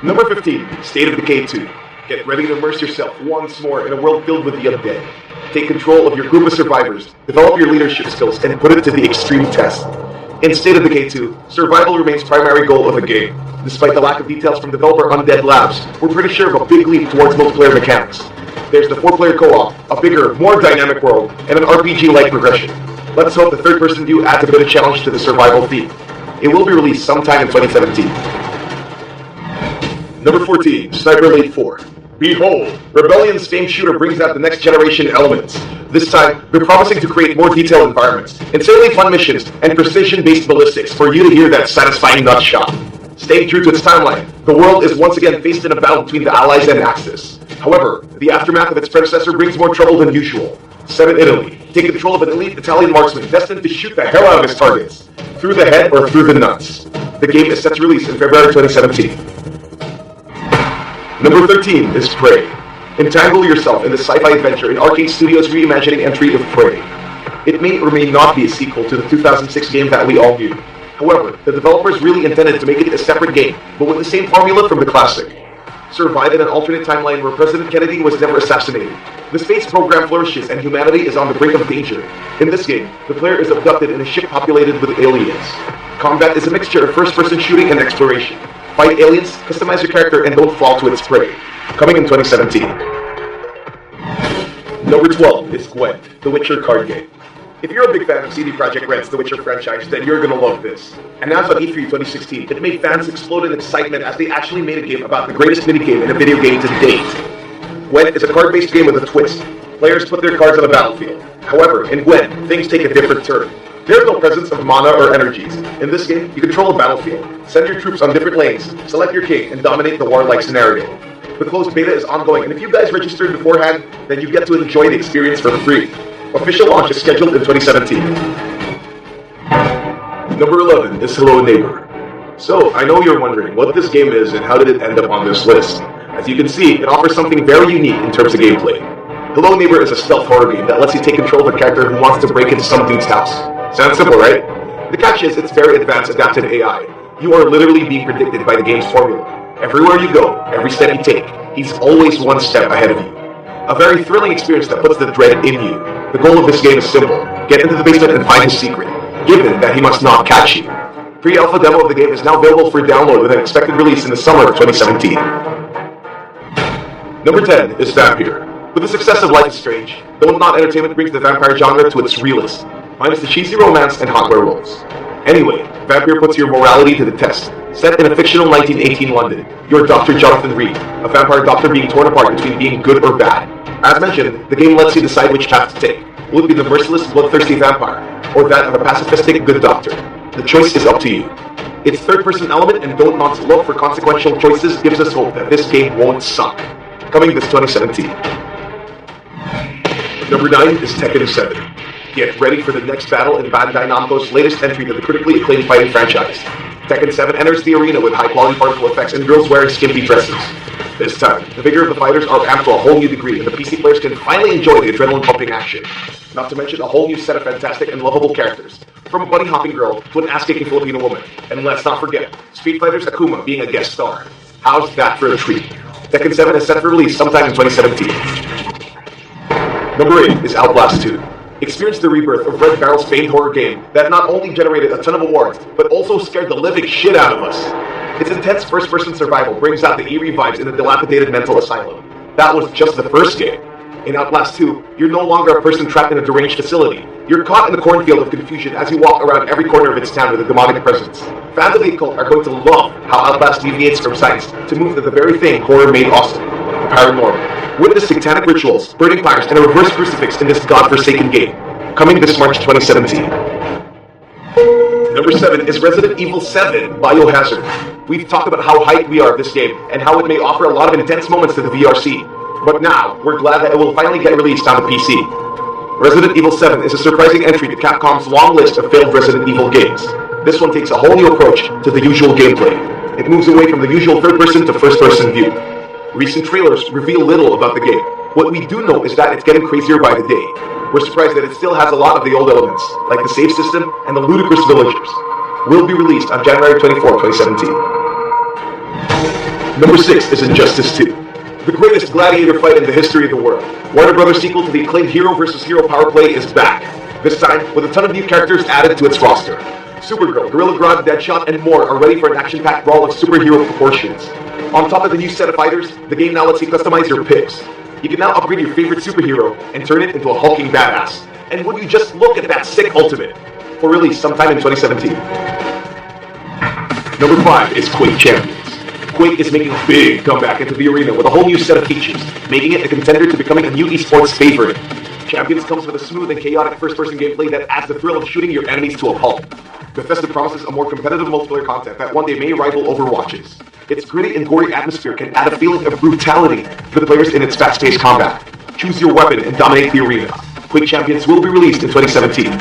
Number 15, State of Decay 2. Get ready to immerse yourself once more in a world filled with the undead. Take control of your group of survivors, develop your leadership skills, and put it to the extreme test. In State of Decay 2, survival remains primary goal of the game. Despite the lack of details from developer Undead Labs, we're pretty sure of a big leap towards multiplayer mechanics. There's the 4-player co-op, a bigger, more dynamic world, and an RPG-like progression. Let's hope the third-person view adds a bit of challenge to the survival theme. It will be released sometime in 2017. Number 14, Sniper Elite 4. Behold, Rebellion's famed shooter brings out the next generation elements. This time, they're promising to create more detailed environments, insanely fun missions, and precision-based ballistics for you to hear that satisfying nut shot. Staying true to its timeline, the world is once again faced in a battle between the Allies and Axis. However, the aftermath of its predecessor brings more trouble than usual. Set in Italy, take control of an elite Italian marksman destined to shoot the hell out of his targets, through the head or through the nuts. The game is set to release in February 2017. Number 13 is Prey. Entangle yourself in the sci-fi adventure in Arcade Studios' reimagining entry of Prey. It may or may not be a sequel to the 2006 game that we all knew. However, the developers really intended to make it a separate game, but with the same formula from the classic. Survive in an alternate timeline where President Kennedy was never assassinated. The space program flourishes and humanity is on the brink of danger. In this game, the player is abducted in a ship populated with aliens. Combat is a mixture of first-person shooting and exploration. Fight aliens, customize your character, and don't fall to its prey. Coming in 2017. Number 12 is Gwent, The Witcher card game. If you're a big fan of CD Projekt Red's The Witcher franchise, then you're gonna love this. Announced on E3 2016, it made fans explode in excitement as they actually made a game about the greatest minigame in a video game to date. Gwent is a card-based game with a twist. Players put their cards on the battlefield. However, in Gwent, things take a different turn. There's no presence of mana or energies. In this game, you control a battlefield, send your troops on different lanes, select your king, and dominate the warlike scenario. The closed beta is ongoing, and if you guys registered beforehand, then you get to enjoy the experience for free. Official launch is scheduled in 2017. Number 11 is Hello Neighbor. So, I know you're wondering what this game is and how did it end up on this list. As you can see, it offers something very unique in terms of gameplay. Hello Neighbor is a stealth horror game that lets you take control of a character who wants to break into some dude's house. Sounds simple, right? The catch is it's very advanced adaptive AI. You are literally being predicted by the game's formula. Everywhere you go, every step you take, he's always one step ahead of you. A very thrilling experience that puts the dread in you. The goal of this game is simple. Get into the basement and find his secret, given that he must not catch you. Pre-alpha demo of the game is now available for download with an expected release in the summer of 2017. Number 10 is Vampire. With the success of Life is Strange, Don't Not Entertainment brings the vampire genre to its realest, minus the cheesy romance and hot werewolves. Anyway, Vampire puts your morality to the test. Set in a fictional 1918 London, you're Dr. Jonathan Reed, a vampire doctor being torn apart between being good or bad. As mentioned, the game lets you decide which path to take. Will it be the merciless, bloodthirsty vampire, or that of a pacifistic good doctor? The choice is up to you. Its third-person element and don't not look for consequential choices gives us hope that this game won't suck. Coming this 2017. Number 9 is Tekken 7. Get ready for the next battle in Bandai Namco's latest entry to the critically acclaimed fighting franchise. Tekken 7 enters the arena with high-quality particle effects and girls wearing skimpy dresses. This time, the vigor of the fighters are amped to a whole new degree, and the PC players can finally enjoy the adrenaline-pumping action. Not to mention a whole new set of fantastic and lovable characters, from a bunny-hopping girl to an ass-kicking Filipino woman. And let's not forget, Street Fighter's Akuma being a guest star. How's that for a treat? Tekken 7 is set for release sometime in 2017. Number 8 is Outlast 2. Experience the rebirth of Red Barrel's famed horror game that not only generated a ton of awards, but also scared the living shit out of us. Its intense first-person survival brings out the eerie vibes in a dilapidated mental asylum. That was just the first game. In Outlast 2, you're no longer a person trapped in a deranged facility. You're caught in the cornfield of confusion as you walk around every corner of its town with a demonic presence. Fans of the occult are going to love how Outlast deviates from science to move to the very thing horror made awesome, the paranormal. Witness satanic rituals, burning fires, and a reverse crucifix in this godforsaken game. Coming this March 2017. Number 7 is Resident Evil 7 Biohazard. We've talked about how hyped we are of this game, and how it may offer a lot of intense moments to the VR scene. But now, we're glad that it will finally get released on the PC. Resident Evil 7 is a surprising entry to Capcom's long list of failed Resident Evil games. This one takes a whole new approach to the usual gameplay. It moves away from the usual third-person to first-person view. Recent trailers reveal little about the game. What we do know is that it's getting crazier by the day. We're surprised that it still has a lot of the old elements, like the save system and the ludicrous villagers. Will be released on January 24, 2017. Number 6 is Injustice 2. The greatest gladiator fight in the history of the world. Warner Brothers' sequel to the acclaimed Hero vs. Hero Power Play is back. This time, with a ton of new characters added to its roster. Supergirl, Gorilla Grodd, Deadshot, and more are ready for an action-packed brawl of superhero proportions. On top of the new set of fighters, the game now lets you customize your picks. You can now upgrade your favorite superhero and turn it into a hulking badass. And would you just look at that sick ultimate? For release sometime in 2017. Number 5 is Quake Champions. Quake is making a big comeback into the arena with a whole new set of features, making it a contender to becoming a new esports favorite. Champions comes with a smooth and chaotic first-person gameplay that adds the thrill of shooting your enemies to a pulp. Bethesda promises a more competitive multiplayer content that one day may rival Overwatch's. Its gritty and gory atmosphere can add a feeling of brutality to the players in its fast-paced combat. Choose your weapon and dominate the arena. Quake Champions will be released in 2017.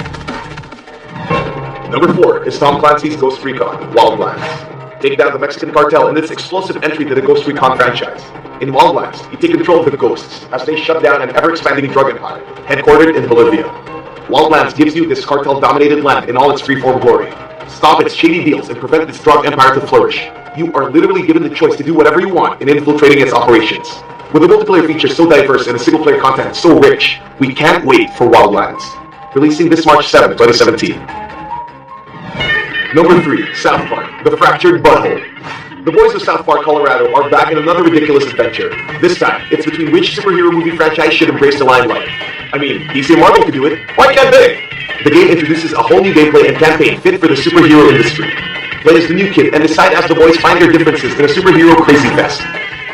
Number 4 is Tom Clancy's Ghost Recon Wildlands. Take down the Mexican cartel in this explosive entry to the Ghost Recon franchise. In Wildlands, you take control of the Ghosts as they shut down an ever-expanding drug empire, headquartered in Bolivia. Wildlands gives you this cartel-dominated land in all its freeform glory. Stop its shady deals and prevent this drug empire to flourish. You are literally given the choice to do whatever you want in infiltrating its operations. With a multiplayer feature so diverse and a single-player content so rich, we can't wait for Wildlands. Releasing this March 7, 2017. Number 3, South Park, The Fractured Butthole. The boys of South Park, Colorado are back in another ridiculous adventure. This time, it's between which superhero movie franchise should embrace the limelight. I mean, DC and Marvel could do it, why can't they? The game introduces a whole new gameplay and campaign fit for the superhero industry. Play as the new kid and decide as the boys find their differences in a superhero crazy fest.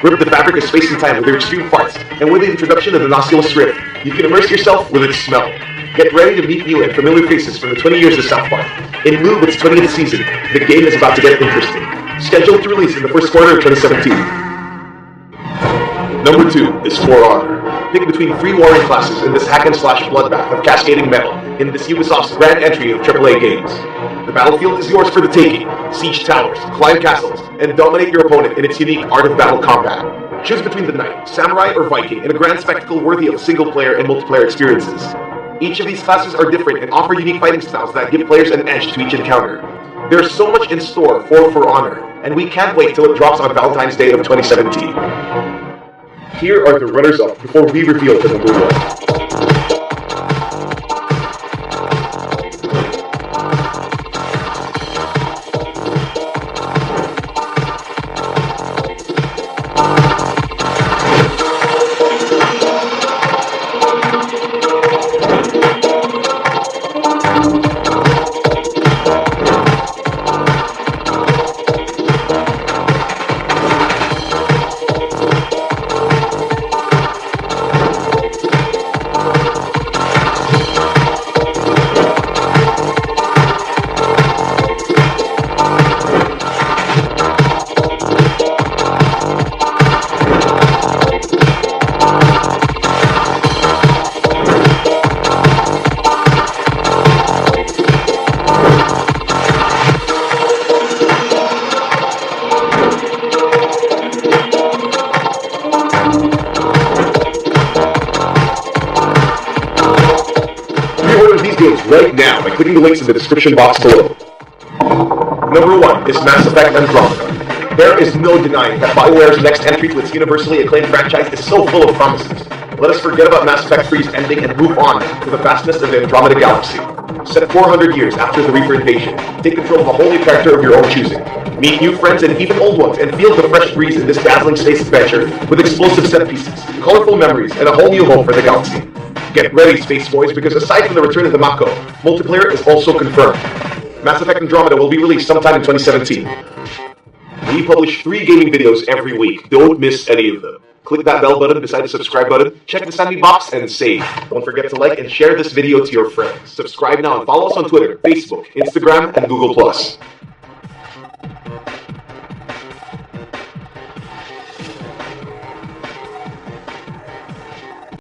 Rip the fabric of space and time with their extreme parts, and with the introduction of the Nautilus Rift, you can immerse yourself with its smell. Get ready to meet new and familiar faces from the 20 years of South Park. In lieu of its 20th season, the game is about to get interesting. Scheduled to release in the first quarter of 2017. Number 2 is For Honor. Pick between 3 warring classes in this hack-and-slash bloodbath of cascading metal in this Ubisoft's grand entry of AAA games. The battlefield is yours for the taking. Siege towers, climb castles, and dominate your opponent in its unique art of battle combat. Choose between the knight, samurai, or Viking in a grand spectacle worthy of single-player and multiplayer experiences. Each of these classes are different and offer unique fighting styles that give players an edge to each encounter. There's so much in store for Honor, and we can't wait till it drops on Valentine's Day of 2017. Here are the runners-up before we reveal the number 1. Right now by clicking the links in the description box below. Number 1 is Mass Effect Andromeda. There is no denying that BioWare's next entry to its universally acclaimed franchise is so full of promises. Let us forget about Mass Effect 3's ending and move on to the vastness of the Andromeda Galaxy. Set 400 years after the Reaper invasion, take control of a whole new character of your own choosing. Meet new friends and even old ones and feel the fresh breeze in this dazzling space adventure with explosive set pieces, colorful memories, and a whole new home for the galaxy. Get ready, Space Boys, because aside from the return of the Mako, multiplayer is also confirmed. Mass Effect Andromeda will be released sometime in 2017. We publish 3 gaming videos every week. Don't miss any of them. Click that bell button beside the subscribe button, check the send me box, and save. Don't forget to like and share this video to your friends. Subscribe now and follow us on Twitter, Facebook, Instagram, and Google+.